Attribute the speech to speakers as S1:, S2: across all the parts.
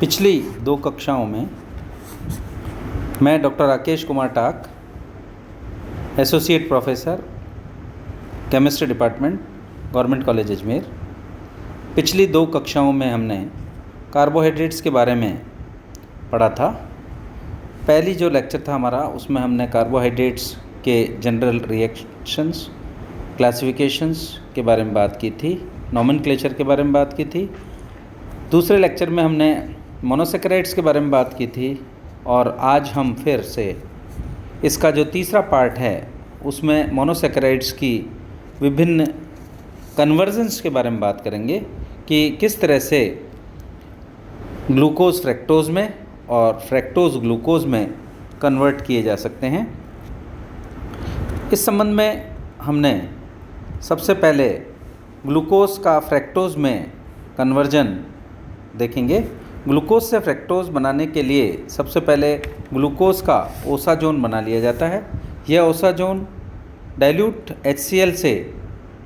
S1: पिछली 2 कक्षाओं में मैं doctor Rakesh Kumar Tak, associate professor, chemistry department, government college Ajmer. पिछली 2 कक्षाओं में हमने कार्बोहाइड्रेट्स के बारे में पढ़ा था। पहली जो लेक्चर था हमारा, उसमें हमने कार्बोहाइड्रेट्स के जनरल रिएक्शंस, क्लासिफिकेशंस के बारे में बात की थी, नॉमेनक्लेचर के बारे में बात की थी। दूसरे लेक्चर में हमने मोनोसैकेराइड्स के बारे में बात की थी और आज हम फिर से इसका जो तीसरा पार्ट है उसमें मोनोसैकेराइड्स की विभिन्न कन्वर्जन्स के बारे में बात करेंगे कि किस तरह से ग्लूकोज फ्रैक्टोज में और फ्रैक्टोज ग्लूकोज में कन्वर्ट किए जा सकते हैं। इस संबंध में हमने सबसे पहले ग्लूकोज का फ्रैक्टोज में कन्वर्जन देखेंगे। ग्लूकोज से फ्रैक्टोज बनाने के लिए सबसे पहले ग्लूकोज का ओसाजोन बना लिया जाता है। यह ओसाजोन डाइल्यूट HCl से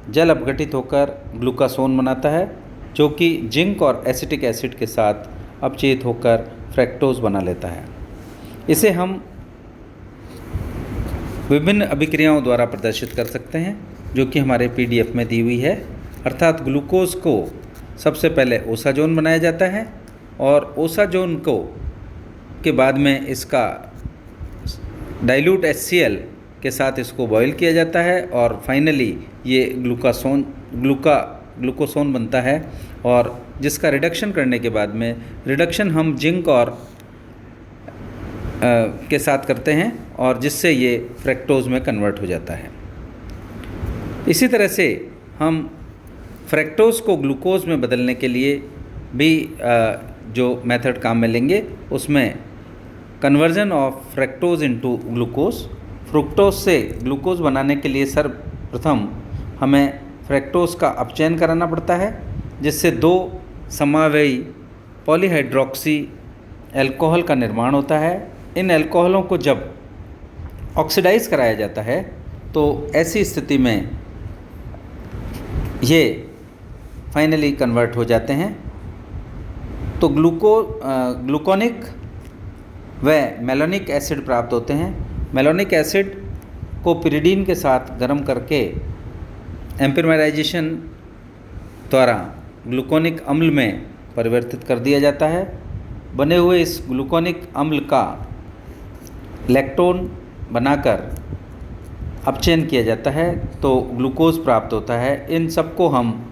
S1: जल अपघटित होकर ग्लूकासोन बनाता है, जो कि जिंक और एसिटिक एसिड के साथ अपचयित होकर फ्रैक्टोज बना लेता है। इसे हम विभिन्न अभिक्रियाओं द्वारा प्रदर्शित कर सकते हैं, जो कि हमारे PDF में दी हुई है। अर्थात ग्लूकोज को सबसे पहले ओसाजोन बनाया जाता है और ओसाजोन को के बाद में इसका डाइल्यूट HCl के साथ इसको बॉयल किया जाता है और फाइनली ये ग्लूकोसोन बनता है, और जिसका रिडक्शन करने के बाद में रिडक्शन हम जिंक और के साथ करते हैं और जिससे ये फ्रैक्टोज में कन्वर्ट हो जाता है। इसी तरह से हम फ्रैक्टोज को ग्लूकोज में बदलने के लिए भी जो मेथड काम में लेंगे, उसमें conversion of fructose into glucose. Fructose से ग्लूकोज बनाने के लिए सर्वप्रथम हमें फ्रैक्टोज का अपचयन कराना पड़ता है, जिससे 2 समावयी पॉलीहाइड्रोक्सी एल्कोहल का निर्माण होता है। इन एल्कोहलों को जब ऑक्सीडाइज कराया जाता है तो ऐसी स्थिति में ये फाइनली कन्वर्ट हो जाते हैं। तो ग्लूकोनिक व मेलोनिक एसिड प्राप्त होते हैं। मेलोनिक एसिड को पिरिडीन के साथ गर्म करके एम्परमेराइजेशन द्वारा ग्लूकोनिक अम्ल में परिवर्तित कर दिया जाता है। बने हुए इस ग्लूकोनिक अम्ल का लैक्टोन बनाकर अपचयन किया जाता है तो ग्लूकोज प्राप्त होता है। इन सबको हम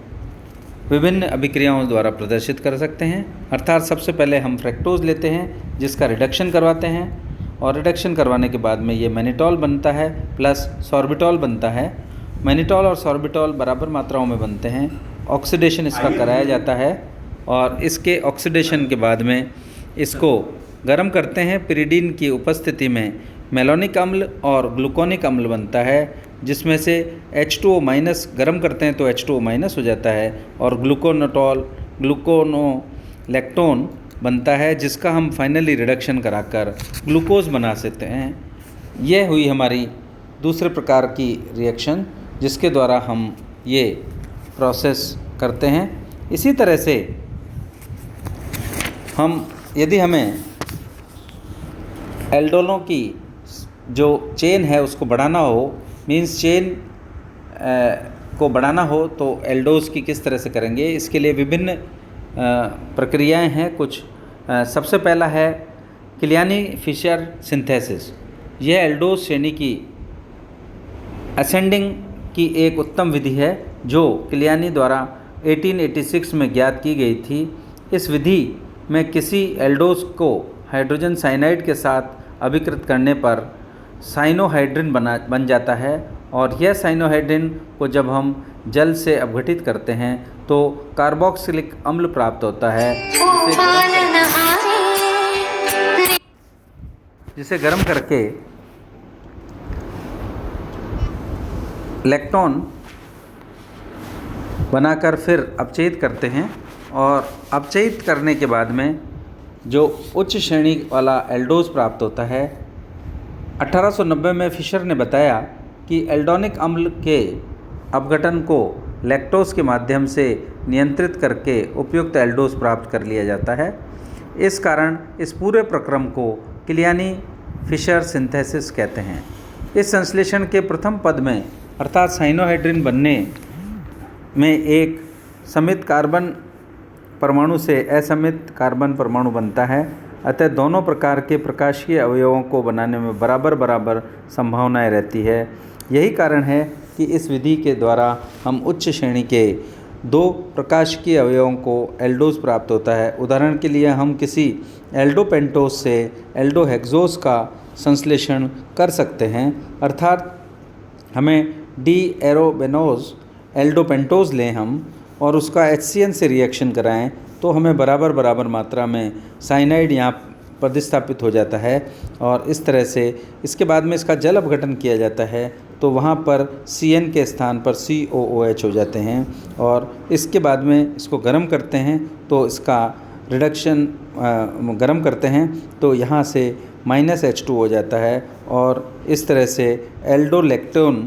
S1: विभिन्न अभिक्रियाओं द्वारा प्रदर्शित कर सकते हैं। अर्थात सबसे पहले हम फ्रैक्टोज लेते हैं, जिसका रिडक्शन करवाते हैं और रिडक्शन करवाने के बाद में ये मैनिटॉल बनता है प्लस सॉर्बिटॉल बनता है। मैनिटॉल और सॉर्बिटॉल बराबर मात्राओं में बनते हैं। ऑक्सीडेशन इसका कराया जाता है और इसके ऑक्सीडेशन के बाद में इसको गर्म करते हैं। पिरिडीन की उपस्थिति में मेलोनिक अम्ल और ग्लूकोनिक अम्ल बनता है, जिसमें से H2O- गर्म करते हैं तो H2O- हो जाता है और ग्लूकोनोलैक्टोन बनता है, जिसका हम फाइनली रिडक्शन कराकर ग्लूकोज बना सकते हैं। यह हुई हमारी दूसरे प्रकार की रिएक्शन, जिसके द्वारा हम ये प्रोसेस करते हैं। इसी तरह से यदि हमें एल्डोलों की जो चेन है उसको बढ़ाना हो, मीन्स चेन को बढ़ाना हो, तो एल्डोज़ की किस तरह से करेंगे, इसके लिए विभिन्न प्रक्रियाएं हैं कुछ। सबसे पहला है किलियानी-फिशर सिंथेसिस। यह एल्डोज़ श्रेणी की असेंडिंग की एक उत्तम विधि है, जो किलियानी द्वारा 1886 में ज्ञात की गई थी। इस विधि में किसी एल्डोज़ को हाइड्रोजन साइनाइड के साथ अभिकृत करने पर साइनोहाइड्रिन बन जाता है, और यह साइनोहाइड्रिन को जब हम जल से अपघटित करते हैं तो कार्बोक्सिलिक अम्ल प्राप्त होता है, जिसे गर्म करके लैक्टोन बनाकर फिर अपचयित करते हैं। और अपचयित करने के बाद में जो उच्च श्रेणी वाला एल्डोज़ प्राप्त होता है। 1890 में फिशर ने बताया कि एल्डोनिक अम्ल के अपघटन को लैक्टोज के माध्यम से नियंत्रित करके उपयुक्त एल्डोज प्राप्त कर लिया जाता है। इस कारण इस पूरे प्रक्रम को किलियानी फिशर सिंथेसिस कहते हैं। इस संश्लेषण के प्रथम पद में अर्थात साइनोहाइड्रिन बनने में एक समित कार्बन परमाणु से असमित कार्बन परमाणु बनता है, अतः दोनों प्रकार के प्रकाशीय अवयवों को बनाने में बराबर बराबर संभावनाएं रहती है। यही कारण है कि इस विधि के द्वारा हम उच्च श्रेणी के दो प्रकाशिकीय अवयवों को एल्डोज प्राप्त होता है। उदाहरण के लिए हम किसी एल्डोपेंटोज से एल्डोहेक्सोज का संश्लेषण कर सकते हैं, अर्थात हमें डी एरोबेनोज एल्डोपेंटोज लें हम और उसका HCN से रिएक्शन कराएं तो हमें बराबर बराबर मात्रा में साइनाइड यहाँ प्रतिस्थापित हो जाता है और इस तरह से इसके बाद में इसका जल अपघटन किया जाता है तो वहाँ पर CN के स्थान पर COOH हो जाते हैं और इसके बाद में इसको गर्म करते हैं तो इसका रिडक्शन गर्म करते हैं तो यहाँ से -H2 हो जाता है और इस तरह से एल्डोलेक्टोन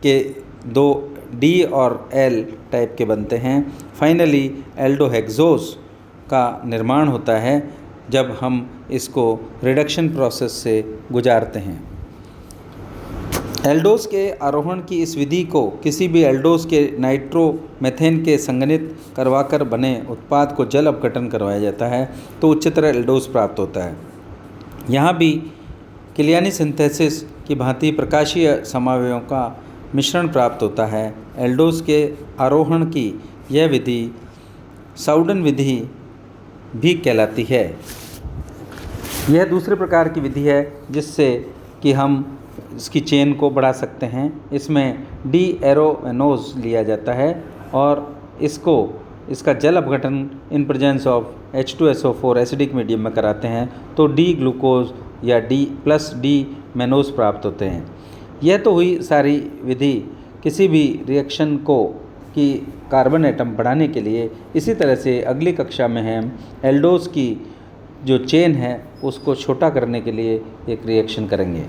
S1: के दो D और L टाइप के बनते हैं। फाइनली एल्डोहेक्सोज का निर्माण होता है जब हम इसको रिडक्शन प्रोसेस से गुजारते हैं। एल्डोज के आरोहण की इस विधि को किसी भी एल्डोज के नाइट्रोमेथेन के संघनित करवाकर बने उत्पाद को जल अपघटन करवाया जाता है तो उच्चतर एल्डोज प्राप्त होता है। यहाँ भी किलियानी सिंथेसिस की भांति प्रकाशीय समावयवों का मिश्रण प्राप्त होता है। एल्डोज के आरोहण की यह विधि साउडन विधि भी कहलाती है। यह दूसरे प्रकार की विधि है जिससे कि हम इसकी चेन को बढ़ा सकते हैं। इसमें डी एरोबेनोज लिया जाता है और इसका जल अपघटन in presence of H2SO4 acidic medium में कराते हैं तो डी ग्लूकोज या D+D मेनोज प्राप्त होते हैं। यह तो हुई सारी विधि किसी भी रिएक्शन की कार्बन एटम बढ़ाने के लिए। इसी तरह से अगली कक्षा में हम एल्डोज की जो चेन है उसको छोटा करने के लिए एक रिएक्शन करेंगे।